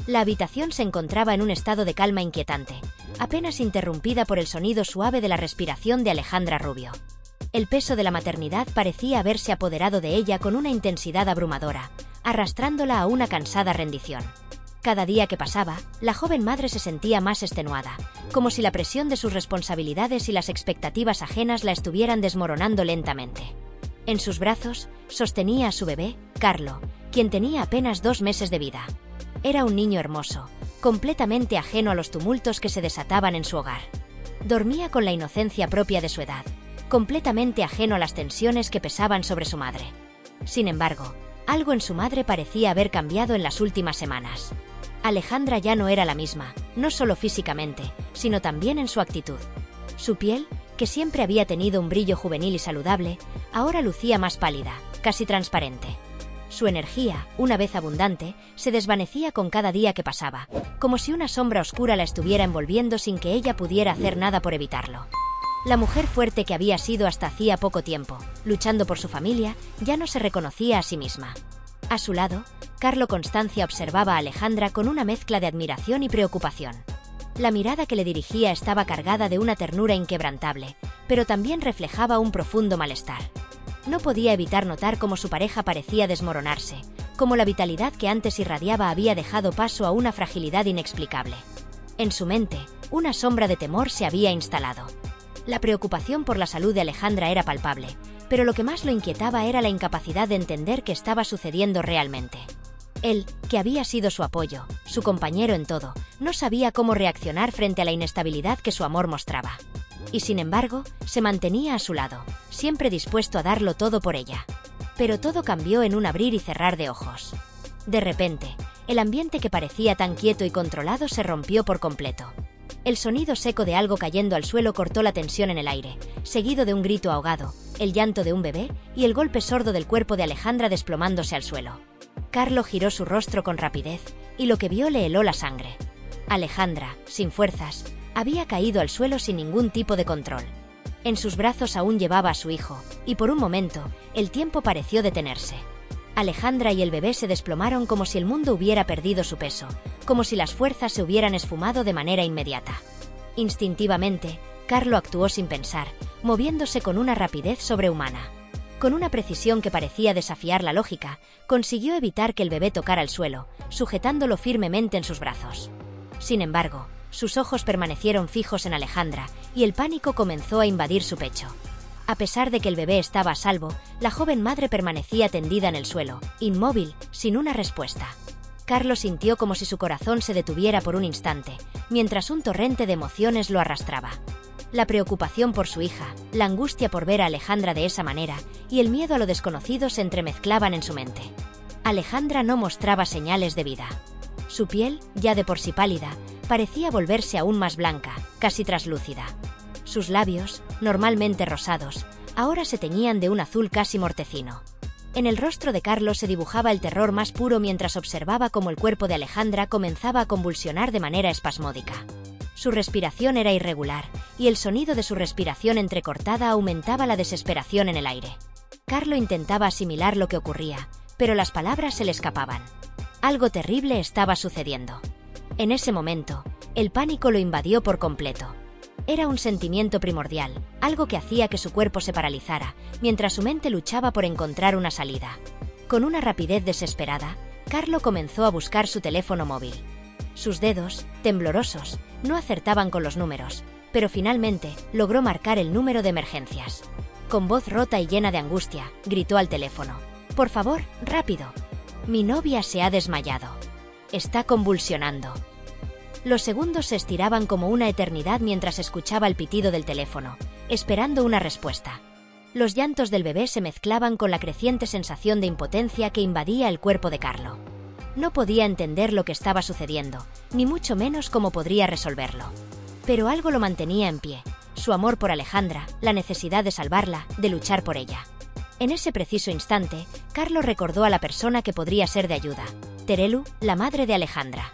La habitación se encontraba en un estado de calma inquietante, apenas interrumpida por el sonido suave de la respiración de Alejandra Rubio. El peso de la maternidad parecía haberse apoderado de ella con una intensidad abrumadora, arrastrándola a una cansada rendición. Cada día que pasaba, la joven madre se sentía más extenuada, como si la presión de sus responsabilidades y las expectativas ajenas la estuvieran desmoronando lentamente. En sus brazos, sostenía a su bebé, Carlo, quien tenía apenas 2 meses de vida. Era un niño hermoso, completamente ajeno a los tumultos que se desataban en su hogar. Dormía con la inocencia propia de su edad, completamente ajeno a las tensiones que pesaban sobre su madre. Sin embargo, algo en su madre parecía haber cambiado en las últimas semanas. Alejandra ya no era la misma, no solo físicamente, sino también en su actitud. Su piel, que siempre había tenido un brillo juvenil y saludable, ahora lucía más pálida, casi transparente. Su energía, una vez abundante, se desvanecía con cada día que pasaba, como si una sombra oscura la estuviera envolviendo sin que ella pudiera hacer nada por evitarlo. La mujer fuerte que había sido hasta hacía poco tiempo, luchando por su familia, ya no se reconocía a sí misma. A su lado, Carlo Constancia observaba a Alejandra con una mezcla de admiración y preocupación. La mirada que le dirigía estaba cargada de una ternura inquebrantable, pero también reflejaba un profundo malestar. No podía evitar notar cómo su pareja parecía desmoronarse, cómo la vitalidad que antes irradiaba había dejado paso a una fragilidad inexplicable. En su mente, una sombra de temor se había instalado. La preocupación por la salud de Alejandra era palpable, pero lo que más lo inquietaba era la incapacidad de entender qué estaba sucediendo realmente. Él, que había sido su apoyo, su compañero en todo, no sabía cómo reaccionar frente a la inestabilidad que su amor mostraba. Y sin embargo, se mantenía a su lado, siempre dispuesto a darlo todo por ella. Pero todo cambió en un abrir y cerrar de ojos. De repente, el ambiente que parecía tan quieto y controlado se rompió por completo. El sonido seco de algo cayendo al suelo cortó la tensión en el aire, seguido de un grito ahogado, el llanto de un bebé y el golpe sordo del cuerpo de Alejandra desplomándose al suelo. Carlo giró su rostro con rapidez, y lo que vio le heló la sangre. Alejandra, sin fuerzas, había caído al suelo sin ningún tipo de control. En sus brazos aún llevaba a su hijo, y por un momento, el tiempo pareció detenerse. Alejandra y el bebé se desplomaron como si el mundo hubiera perdido su peso, como si las fuerzas se hubieran esfumado de manera inmediata. Instintivamente, Carlo actuó sin pensar, moviéndose con una rapidez sobrehumana. Con una precisión que parecía desafiar la lógica, consiguió evitar que el bebé tocara el suelo, sujetándolo firmemente en sus brazos. Sin embargo, sus ojos permanecieron fijos en Alejandra, y el pánico comenzó a invadir su pecho. A pesar de que el bebé estaba a salvo, la joven madre permanecía tendida en el suelo, inmóvil, sin una respuesta. Carlo sintió como si su corazón se detuviera por un instante, mientras un torrente de emociones lo arrastraba. La preocupación por su hija, la angustia por ver a Alejandra de esa manera, y el miedo a lo desconocido se entremezclaban en su mente. Alejandra no mostraba señales de vida. Su piel, ya de por sí pálida, parecía volverse aún más blanca, casi traslúcida. Sus labios, normalmente rosados, ahora se teñían de un azul casi mortecino. En el rostro de Carlo se dibujaba el terror más puro mientras observaba cómo el cuerpo de Alejandra comenzaba a convulsionar de manera espasmódica. Su respiración era irregular, y el sonido de su respiración entrecortada aumentaba la desesperación en el aire. Carlo intentaba asimilar lo que ocurría, pero las palabras se le escapaban. Algo terrible estaba sucediendo. En ese momento, el pánico lo invadió por completo. Era un sentimiento primordial, algo que hacía que su cuerpo se paralizara, mientras su mente luchaba por encontrar una salida. Con una rapidez desesperada, Carlo comenzó a buscar su teléfono móvil. Sus dedos, temblorosos, no acertaban con los números, pero finalmente logró marcar el número de emergencias. Con voz rota y llena de angustia, gritó al teléfono: «Por favor, rápido. Mi novia se ha desmayado. Está convulsionando». Los segundos se estiraban como una eternidad mientras escuchaba el pitido del teléfono, esperando una respuesta. Los llantos del bebé se mezclaban con la creciente sensación de impotencia que invadía el cuerpo de Carlo. No podía entender lo que estaba sucediendo, ni mucho menos cómo podría resolverlo. Pero algo lo mantenía en pie: su amor por Alejandra, la necesidad de salvarla, de luchar por ella. En ese preciso instante, Carlo recordó a la persona que podría ser de ayuda: Terelu, la madre de Alejandra.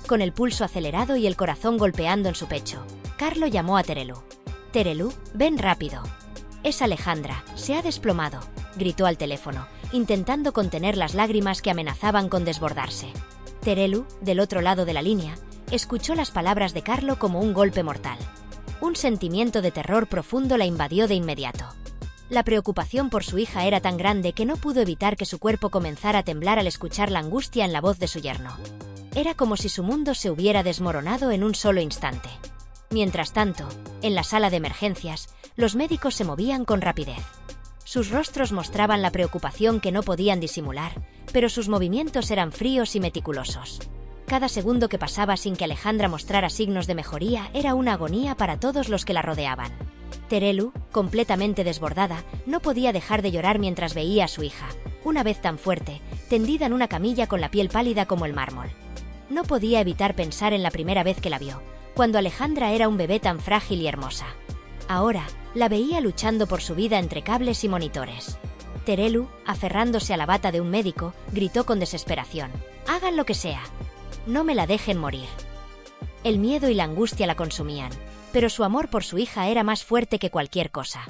Con el pulso acelerado y el corazón golpeando en su pecho, Carlo llamó a Terelu. «Terelu, ven rápido». «Es Alejandra, se ha desplomado», gritó al teléfono, intentando contener las lágrimas que amenazaban con desbordarse. Terelu, del otro lado de la línea, escuchó las palabras de Carlo como un golpe mortal. Un sentimiento de terror profundo la invadió de inmediato. La preocupación por su hija era tan grande que no pudo evitar que su cuerpo comenzara a temblar al escuchar la angustia en la voz de su yerno. Era como si su mundo se hubiera desmoronado en un solo instante. Mientras tanto, en la sala de emergencias, los médicos se movían con rapidez. Sus rostros mostraban la preocupación que no podían disimular, pero sus movimientos eran fríos y meticulosos. Cada segundo que pasaba sin que Alejandra mostrara signos de mejoría era una agonía para todos los que la rodeaban. Terelu, completamente desbordada, no podía dejar de llorar mientras veía a su hija, una vez tan fuerte, tendida en una camilla con la piel pálida como el mármol. No podía evitar pensar en la primera vez que la vio, cuando Alejandra era un bebé tan frágil y hermosa. Ahora, la veía luchando por su vida entre cables y monitores. Terelu, aferrándose a la bata de un médico, gritó con desesperación: «¡Hagan lo que sea! ¡No me la dejen morir!». El miedo y la angustia la consumían, pero su amor por su hija era más fuerte que cualquier cosa.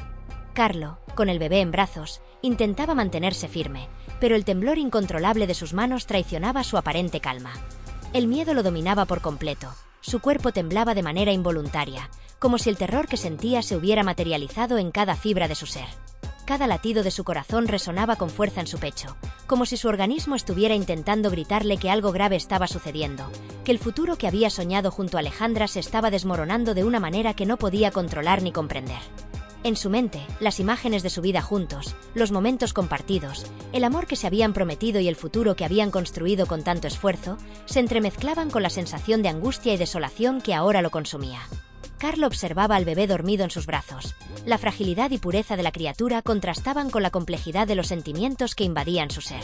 Carlo, con el bebé en brazos, intentaba mantenerse firme, pero el temblor incontrolable de sus manos traicionaba su aparente calma. El miedo lo dominaba por completo. Su cuerpo temblaba de manera involuntaria, como si el terror que sentía se hubiera materializado en cada fibra de su ser. Cada latido de su corazón resonaba con fuerza en su pecho, como si su organismo estuviera intentando gritarle que algo grave estaba sucediendo, que el futuro que había soñado junto a Alejandra se estaba desmoronando de una manera que no podía controlar ni comprender. En su mente, las imágenes de su vida juntos, los momentos compartidos, el amor que se habían prometido y el futuro que habían construido con tanto esfuerzo, se entremezclaban con la sensación de angustia y desolación que ahora lo consumía. Carlo observaba al bebé dormido en sus brazos. La fragilidad y pureza de la criatura contrastaban con la complejidad de los sentimientos que invadían su ser.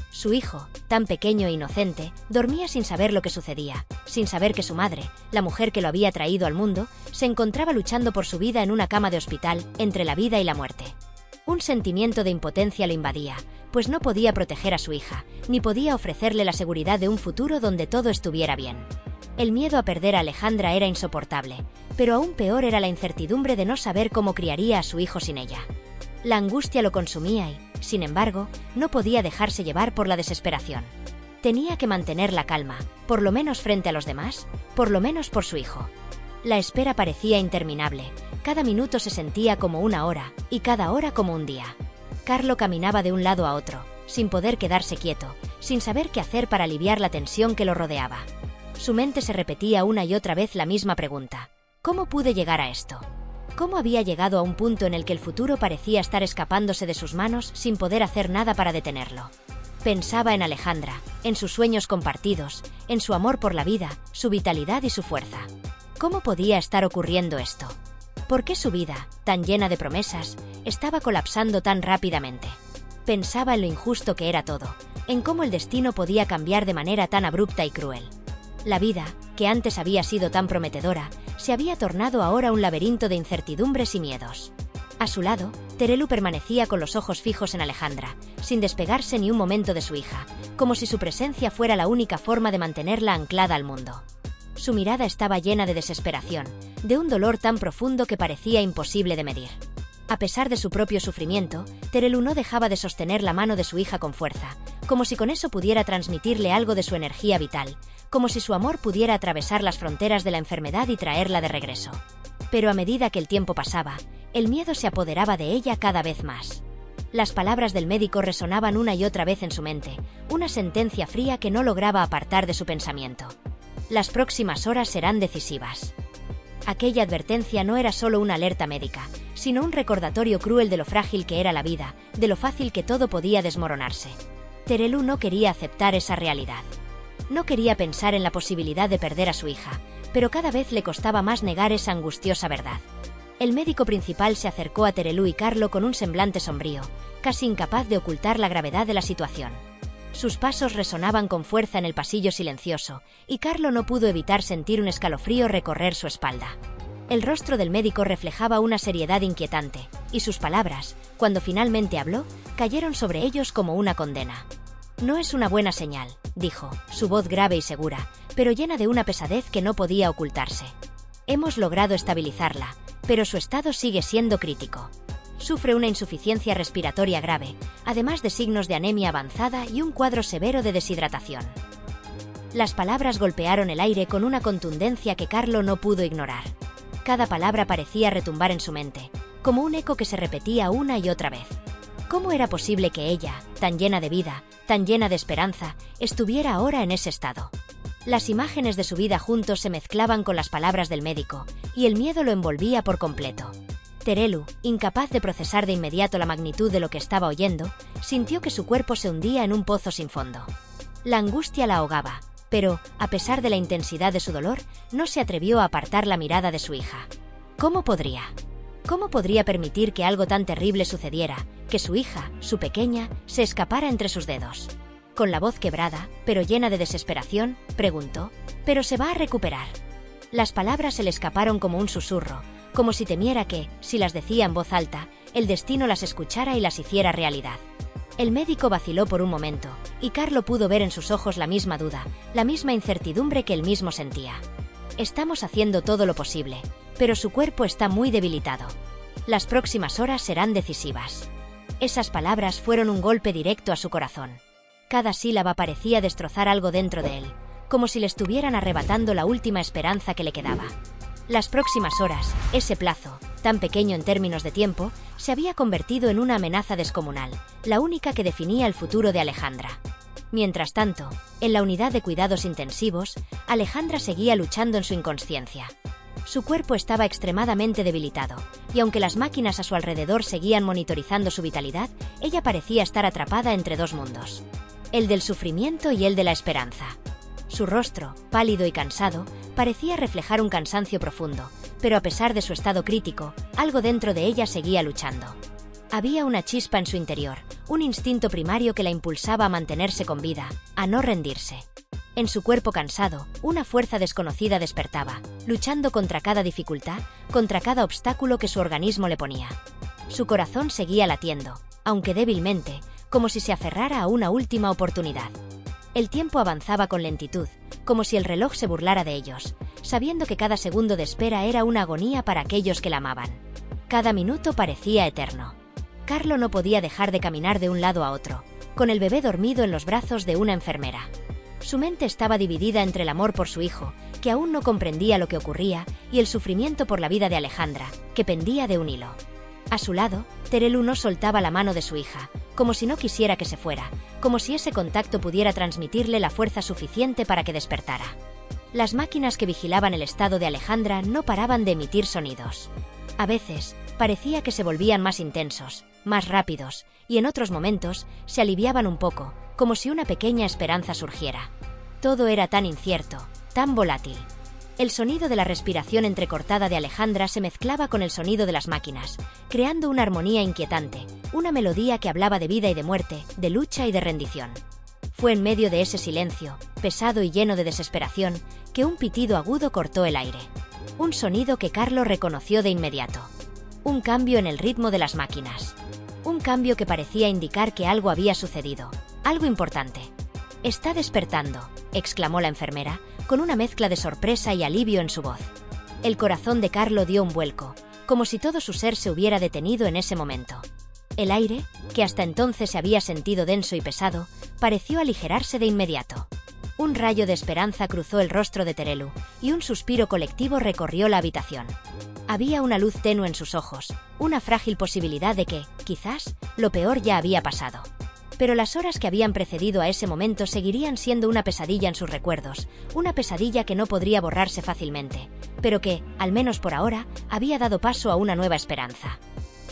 Su hijo, tan pequeño e inocente, dormía sin saber lo que sucedía, sin saber que su madre, la mujer que lo había traído al mundo, se encontraba luchando por su vida en una cama de hospital, entre la vida y la muerte. Un sentimiento de impotencia lo invadía, pues no podía proteger a su hija, ni podía ofrecerle la seguridad de un futuro donde todo estuviera bien. El miedo a perder a Alejandra era insoportable, pero aún peor era la incertidumbre de no saber cómo criaría a su hijo sin ella. La angustia lo consumía y, sin embargo, no podía dejarse llevar por la desesperación. Tenía que mantener la calma, por lo menos frente a los demás, por lo menos por su hijo. La espera parecía interminable, cada minuto se sentía como una hora, y cada hora como un día. Carlo caminaba de un lado a otro, sin poder quedarse quieto, sin saber qué hacer para aliviar la tensión que lo rodeaba. Su mente se repetía una y otra vez la misma pregunta: ¿cómo pude llegar a esto? ¿Cómo había llegado a un punto en el que el futuro parecía estar escapándose de sus manos sin poder hacer nada para detenerlo? Pensaba en Alejandra, en sus sueños compartidos, en su amor por la vida, su vitalidad y su fuerza. ¿Cómo podía estar ocurriendo esto? ¿Por qué su vida, tan llena de promesas, estaba colapsando tan rápidamente? Pensaba en lo injusto que era todo, en cómo el destino podía cambiar de manera tan abrupta y cruel. La vida, que antes había sido tan prometedora, se había tornado ahora un laberinto de incertidumbres y miedos. A su lado, Terelu permanecía con los ojos fijos en Alejandra, sin despegarse ni un momento de su hija, como si su presencia fuera la única forma de mantenerla anclada al mundo. Su mirada estaba llena de desesperación, de un dolor tan profundo que parecía imposible de medir. A pesar de su propio sufrimiento, Terelu no dejaba de sostener la mano de su hija con fuerza, como si con eso pudiera transmitirle algo de su energía vital, como si su amor pudiera atravesar las fronteras de la enfermedad y traerla de regreso. Pero a medida que el tiempo pasaba, el miedo se apoderaba de ella cada vez más. Las palabras del médico resonaban una y otra vez en su mente, una sentencia fría que no lograba apartar de su pensamiento. Las próximas horas serán decisivas. Aquella advertencia no era solo una alerta médica, sino un recordatorio cruel de lo frágil que era la vida, de lo fácil que todo podía desmoronarse. Terelu no quería aceptar esa realidad. No quería pensar en la posibilidad de perder a su hija, pero cada vez le costaba más negar esa angustiosa verdad. El médico principal se acercó a Terelu y Carlo con un semblante sombrío, casi incapaz de ocultar la gravedad de la situación. Sus pasos resonaban con fuerza en el pasillo silencioso, y Carlo no pudo evitar sentir un escalofrío recorrer su espalda. El rostro del médico reflejaba una seriedad inquietante, y sus palabras, cuando finalmente habló, cayeron sobre ellos como una condena. «No es una buena señal», dijo, su voz grave y segura, pero llena de una pesadez que no podía ocultarse. «Hemos logrado estabilizarla, pero su estado sigue siendo crítico. Sufre una insuficiencia respiratoria grave, además de signos de anemia avanzada y un cuadro severo de deshidratación». Las palabras golpearon el aire con una contundencia que Carlo no pudo ignorar. Cada palabra parecía retumbar en su mente, como un eco que se repetía una y otra vez. ¿Cómo era posible que ella, tan llena de vida, tan llena de esperanza, estuviera ahora en ese estado? Las imágenes de su vida juntos se mezclaban con las palabras del médico, y el miedo lo envolvía por completo. Terelu, incapaz de procesar de inmediato la magnitud de lo que estaba oyendo, sintió que su cuerpo se hundía en un pozo sin fondo. La angustia la ahogaba, pero, a pesar de la intensidad de su dolor, no se atrevió a apartar la mirada de su hija. ¿Cómo podría? ¿Cómo podría permitir que algo tan terrible sucediera, que su hija, su pequeña, se escapara entre sus dedos? Con la voz quebrada, pero llena de desesperación, preguntó: «¿Pero se va a recuperar?». Las palabras se le escaparon como un susurro, como si temiera que, si las decía en voz alta, el destino las escuchara y las hiciera realidad. El médico vaciló por un momento, y Carlo pudo ver en sus ojos la misma duda, la misma incertidumbre que él mismo sentía. «Estamos haciendo todo lo posible, pero su cuerpo está muy debilitado. Las próximas horas serán decisivas». Esas palabras fueron un golpe directo a su corazón. Cada sílaba parecía destrozar algo dentro de él, como si le estuvieran arrebatando la última esperanza que le quedaba. Las próximas horas, ese plazo, tan pequeño en términos de tiempo, se había convertido en una amenaza descomunal, la única que definía el futuro de Alejandra. Mientras tanto, en la unidad de cuidados intensivos, Alejandra seguía luchando en su inconsciencia. Su cuerpo estaba extremadamente debilitado, y aunque las máquinas a su alrededor seguían monitorizando su vitalidad, ella parecía estar atrapada entre dos mundos: el del sufrimiento y el de la esperanza. Su rostro, pálido y cansado, parecía reflejar un cansancio profundo, pero a pesar de su estado crítico, algo dentro de ella seguía luchando. Había una chispa en su interior, un instinto primario que la impulsaba a mantenerse con vida, a no rendirse. En su cuerpo cansado, una fuerza desconocida despertaba, luchando contra cada dificultad, contra cada obstáculo que su organismo le ponía. Su corazón seguía latiendo, aunque débilmente, como si se aferrara a una última oportunidad. El tiempo avanzaba con lentitud, como si el reloj se burlara de ellos, sabiendo que cada segundo de espera era una agonía para aquellos que la amaban. Cada minuto parecía eterno. Carlo no podía dejar de caminar de un lado a otro, con el bebé dormido en los brazos de una enfermera. Su mente estaba dividida entre el amor por su hijo, que aún no comprendía lo que ocurría, y el sufrimiento por la vida de Alejandra, que pendía de un hilo. A su lado, Terelu no soltaba la mano de su hija, como si no quisiera que se fuera, como si ese contacto pudiera transmitirle la fuerza suficiente para que despertara. Las máquinas que vigilaban el estado de Alejandra no paraban de emitir sonidos. A veces, parecía que se volvían más intensos, más rápidos, y en otros momentos, se aliviaban un poco, como si una pequeña esperanza surgiera. Todo era tan incierto, tan volátil. El sonido de la respiración entrecortada de Alejandra se mezclaba con el sonido de las máquinas, creando una armonía inquietante, una melodía que hablaba de vida y de muerte, de lucha y de rendición. Fue en medio de ese silencio, pesado y lleno de desesperación, que un pitido agudo cortó el aire. Un sonido que Carlo reconoció de inmediato. Un cambio en el ritmo de las máquinas. Un cambio que parecía indicar que algo había sucedido, algo importante. «Está despertando», exclamó la enfermera, con una mezcla de sorpresa y alivio en su voz. El corazón de Carlo dio un vuelco, como si todo su ser se hubiera detenido en ese momento. El aire, que hasta entonces se había sentido denso y pesado, pareció aligerarse de inmediato. Un rayo de esperanza cruzó el rostro de Terelu, y un suspiro colectivo recorrió la habitación. Había una luz tenue en sus ojos, una frágil posibilidad de que, quizás, lo peor ya había pasado. Pero las horas que habían precedido a ese momento seguirían siendo una pesadilla en sus recuerdos, una pesadilla que no podría borrarse fácilmente, pero que, al menos por ahora, había dado paso a una nueva esperanza.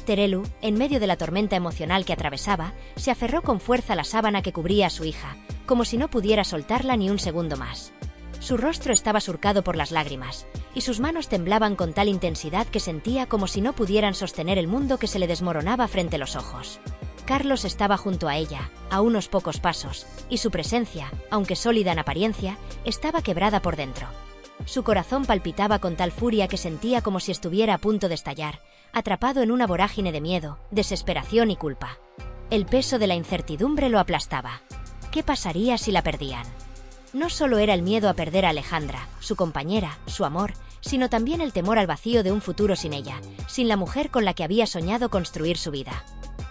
Terelu, en medio de la tormenta emocional que atravesaba, se aferró con fuerza a la sábana que cubría a su hija, como si no pudiera soltarla ni un segundo más. Su rostro estaba surcado por las lágrimas, y sus manos temblaban con tal intensidad que sentía como si no pudieran sostener el mundo que se le desmoronaba frente a los ojos. Carlos estaba junto a ella, a unos pocos pasos, y su presencia, aunque sólida en apariencia, estaba quebrada por dentro. Su corazón palpitaba con tal furia que sentía como si estuviera a punto de estallar, atrapado en una vorágine de miedo, desesperación y culpa. El peso de la incertidumbre lo aplastaba. ¿Qué pasaría si la perdían? No solo era el miedo a perder a Alejandra, su compañera, su amor, sino también el temor al vacío de un futuro sin ella, sin la mujer con la que había soñado construir su vida.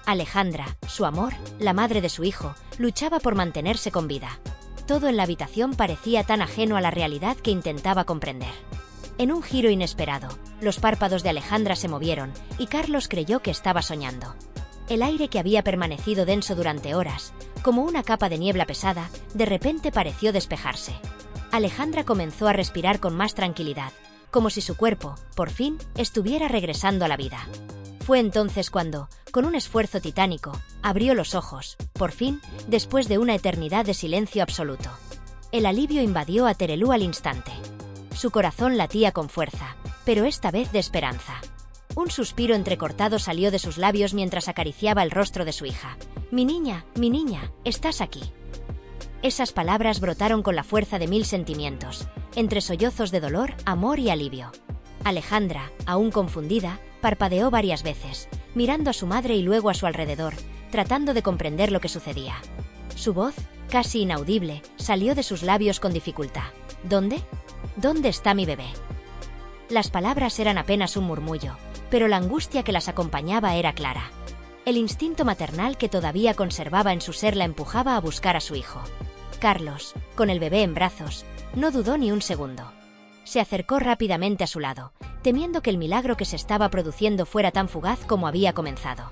Alejandra, su amor, la madre de su hijo, luchaba por mantenerse con vida. Todo en la habitación parecía tan ajeno a la realidad que intentaba comprender. En un giro inesperado, los párpados de Alejandra se movieron y Carlos creyó que estaba soñando. El aire que había permanecido denso durante horas, como una capa de niebla pesada, de repente pareció despejarse. Alejandra comenzó a respirar con más tranquilidad, como si su cuerpo, por fin, estuviera regresando a la vida. Fue entonces cuando, con un esfuerzo titánico, abrió los ojos, por fin, después de una eternidad de silencio absoluto. El alivio invadió a Terelu al instante. Su corazón latía con fuerza, pero esta vez de esperanza. Un suspiro entrecortado salió de sus labios mientras acariciaba el rostro de su hija. Mi niña, estás aquí». Esas palabras brotaron con la fuerza de 1000 sentimientos, entre sollozos de dolor, amor y alivio. Alejandra, aún confundida, parpadeó varias veces, mirando a su madre y luego a su alrededor, tratando de comprender lo que sucedía. Su voz, casi inaudible, salió de sus labios con dificultad. ¿Dónde? ¿Dónde está mi bebé? Las palabras eran apenas un murmullo, pero la angustia que las acompañaba era clara. El instinto maternal que todavía conservaba en su ser la empujaba a buscar a su hijo. Carlos, con el bebé en brazos, no dudó ni un segundo. Se acercó rápidamente a su lado, temiendo que el milagro que se estaba produciendo fuera tan fugaz como había comenzado.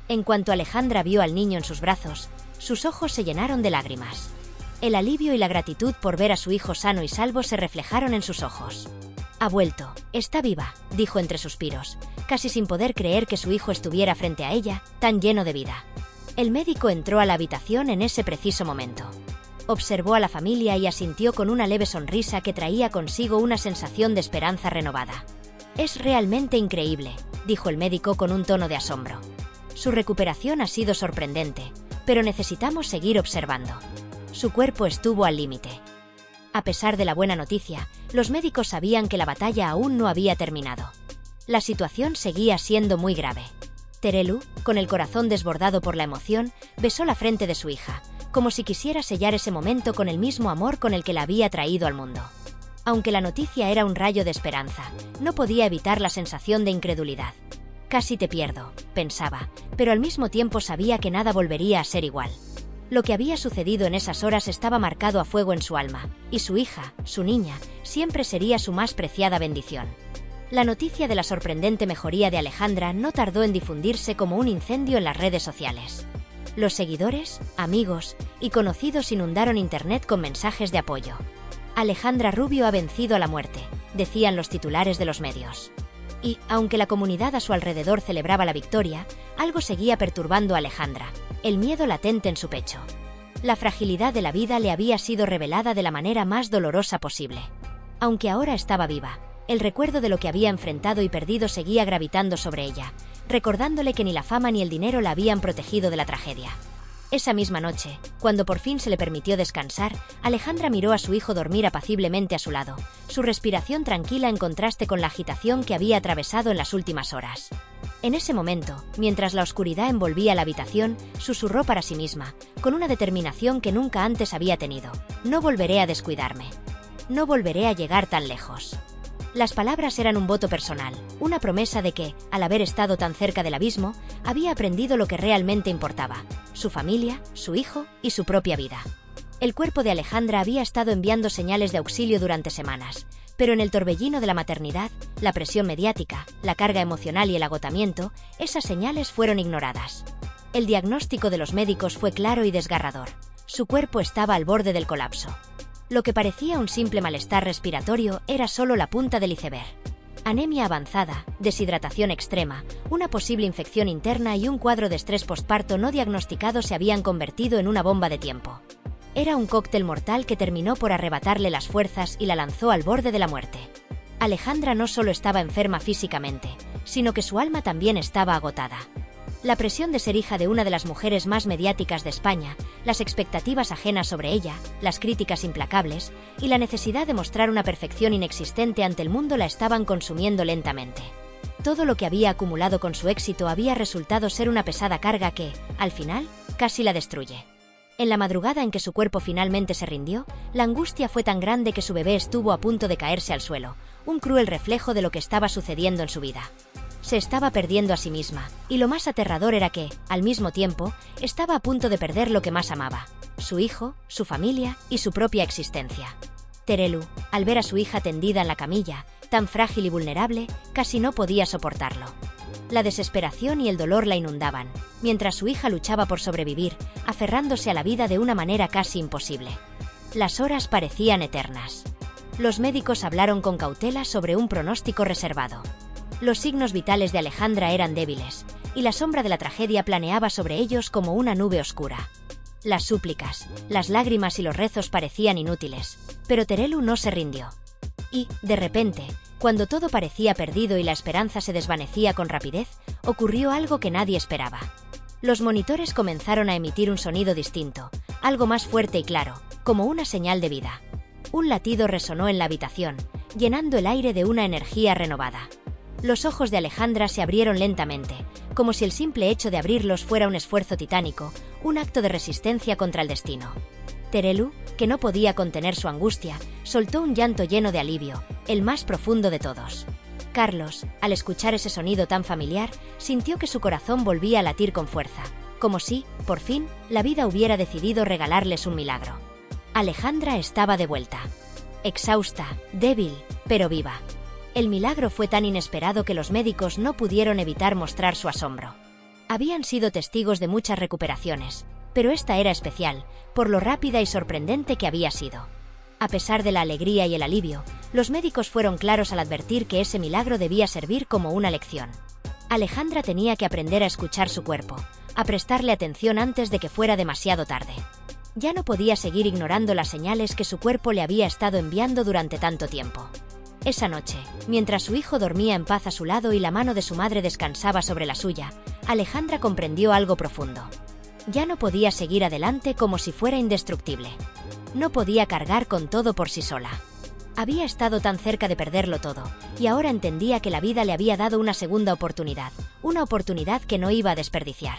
En cuanto Alejandra vio al niño en sus brazos, sus ojos se llenaron de lágrimas. El alivio y la gratitud por ver a su hijo sano y salvo se reflejaron en sus ojos. «Ha vuelto, está viva», dijo entre suspiros, casi sin poder creer que su hijo estuviera frente a ella, tan lleno de vida. El médico entró a la habitación en ese preciso momento. Observó a la familia y asintió con una leve sonrisa que traía consigo una sensación de esperanza renovada. «Es realmente increíble», dijo el médico con un tono de asombro. «Su recuperación ha sido sorprendente, pero necesitamos seguir observando». Su cuerpo estuvo al límite. A pesar de la buena noticia, los médicos sabían que la batalla aún no había terminado. La situación seguía siendo muy grave. Terelu, con el corazón desbordado por la emoción, besó la frente de su hija, como si quisiera sellar ese momento con el mismo amor con el que la había traído al mundo. Aunque la noticia era un rayo de esperanza, no podía evitar la sensación de incredulidad. «Casi te pierdo», pensaba, pero al mismo tiempo sabía que nada volvería a ser igual. Lo que había sucedido en esas horas estaba marcado a fuego en su alma, y su hija, su niña, siempre sería su más preciada bendición. La noticia de la sorprendente mejoría de Alejandra no tardó en difundirse como un incendio en las redes sociales. Los seguidores, amigos y conocidos inundaron Internet con mensajes de apoyo. «Alejandra Rubio ha vencido a la muerte», decían los titulares de los medios. Y, aunque la comunidad a su alrededor celebraba la victoria, algo seguía perturbando a Alejandra, el miedo latente en su pecho. La fragilidad de la vida le había sido revelada de la manera más dolorosa posible. Aunque ahora estaba viva, el recuerdo de lo que había enfrentado y perdido seguía gravitando sobre ella, recordándole que ni la fama ni el dinero la habían protegido de la tragedia. Esa misma noche, cuando por fin se le permitió descansar, Alejandra miró a su hijo dormir apaciblemente a su lado, su respiración tranquila en contraste con la agitación que había atravesado en las últimas horas. En ese momento, mientras la oscuridad envolvía la habitación, susurró para sí misma, con una determinación que nunca antes había tenido: «No volveré a descuidarme. No volveré a llegar tan lejos». Las palabras eran un voto personal, una promesa de que, al haber estado tan cerca del abismo, había aprendido lo que realmente importaba: su familia, su hijo y su propia vida. El cuerpo de Alejandra había estado enviando señales de auxilio durante semanas, pero en el torbellino de la maternidad, la presión mediática, la carga emocional y el agotamiento, esas señales fueron ignoradas. El diagnóstico de los médicos fue claro y desgarrador: su cuerpo estaba al borde del colapso. Lo que parecía un simple malestar respiratorio era solo la punta del iceberg. Anemia avanzada, deshidratación extrema, una posible infección interna y un cuadro de estrés postparto no diagnosticado se habían convertido en una bomba de tiempo. Era un cóctel mortal que terminó por arrebatarle las fuerzas y la lanzó al borde de la muerte. Alejandra no solo estaba enferma físicamente, sino que su alma también estaba agotada. La presión de ser hija de una de las mujeres más mediáticas de España, las expectativas ajenas sobre ella, las críticas implacables y la necesidad de mostrar una perfección inexistente ante el mundo la estaban consumiendo lentamente. Todo lo que había acumulado con su éxito había resultado ser una pesada carga que, al final, casi la destruye. En la madrugada en que su cuerpo finalmente se rindió, la angustia fue tan grande que su bebé estuvo a punto de caerse al suelo, un cruel reflejo de lo que estaba sucediendo en su vida. Se estaba perdiendo a sí misma, y lo más aterrador era que, al mismo tiempo, estaba a punto de perder lo que más amaba: su hijo, su familia y su propia existencia. Terelu, al ver a su hija tendida en la camilla, tan frágil y vulnerable, casi no podía soportarlo. La desesperación y el dolor la inundaban, mientras su hija luchaba por sobrevivir, aferrándose a la vida de una manera casi imposible. Las horas parecían eternas. Los médicos hablaron con cautela sobre un pronóstico reservado. Los signos vitales de Alejandra eran débiles, y la sombra de la tragedia planeaba sobre ellos como una nube oscura. Las súplicas, las lágrimas y los rezos parecían inútiles, pero Terelu no se rindió. Y, de repente, cuando todo parecía perdido y la esperanza se desvanecía con rapidez, ocurrió algo que nadie esperaba. Los monitores comenzaron a emitir un sonido distinto, algo más fuerte y claro, como una señal de vida. Un latido resonó en la habitación, llenando el aire de una energía renovada. Los ojos de Alejandra se abrieron lentamente, como si el simple hecho de abrirlos fuera un esfuerzo titánico, un acto de resistencia contra el destino. Terelu, que no podía contener su angustia, soltó un llanto lleno de alivio, el más profundo de todos. Carlos, al escuchar ese sonido tan familiar, sintió que su corazón volvía a latir con fuerza, como si, por fin, la vida hubiera decidido regalarles un milagro. Alejandra estaba de vuelta. Exhausta, débil, pero viva. El milagro fue tan inesperado que los médicos no pudieron evitar mostrar su asombro. Habían sido testigos de muchas recuperaciones, pero esta era especial, por lo rápida y sorprendente que había sido. A pesar de la alegría y el alivio, los médicos fueron claros al advertir que ese milagro debía servir como una lección. Alejandra tenía que aprender a escuchar su cuerpo, a prestarle atención antes de que fuera demasiado tarde. Ya no podía seguir ignorando las señales que su cuerpo le había estado enviando durante tanto tiempo. Esa noche, mientras su hijo dormía en paz a su lado y la mano de su madre descansaba sobre la suya, Alejandra comprendió algo profundo. Ya no podía seguir adelante como si fuera indestructible. No podía cargar con todo por sí sola. Había estado tan cerca de perderlo todo, y ahora entendía que la vida le había dado una segunda oportunidad, una oportunidad que no iba a desperdiciar.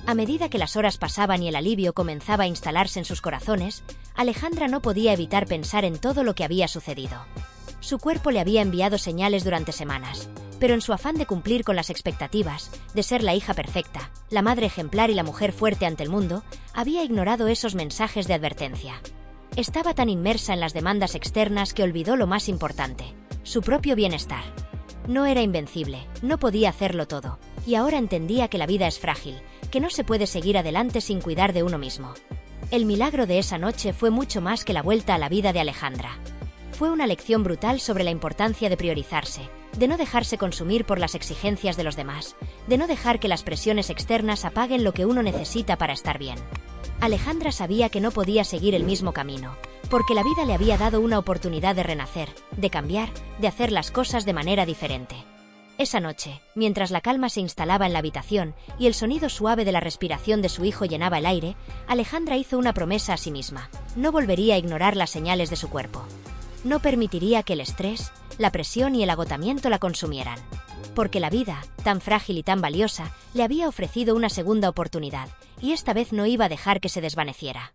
A medida que las horas pasaban y el alivio comenzaba a instalarse en sus corazones, Alejandra no podía evitar pensar en todo lo que había sucedido. Su cuerpo le había enviado señales durante semanas, pero en su afán de cumplir con las expectativas, de ser la hija perfecta, la madre ejemplar y la mujer fuerte ante el mundo, había ignorado esos mensajes de advertencia. Estaba tan inmersa en las demandas externas que olvidó lo más importante: su propio bienestar. No era invencible, no podía hacerlo todo, y ahora entendía que la vida es frágil, que no se puede seguir adelante sin cuidar de uno mismo. El milagro de esa noche fue mucho más que la vuelta a la vida de Alejandra. Fue una lección brutal sobre la importancia de priorizarse, de no dejarse consumir por las exigencias de los demás, de no dejar que las presiones externas apaguen lo que uno necesita para estar bien. Alejandra sabía que no podía seguir el mismo camino, porque la vida le había dado una oportunidad de renacer, de cambiar, de hacer las cosas de manera diferente. Esa noche, mientras la calma se instalaba en la habitación y el sonido suave de la respiración de su hijo llenaba el aire, Alejandra hizo una promesa a sí misma: no volvería a ignorar las señales de su cuerpo. No permitiría que el estrés, la presión y el agotamiento la consumieran. Porque la vida, tan frágil y tan valiosa, le había ofrecido una segunda oportunidad, y esta vez no iba a dejar que se desvaneciera.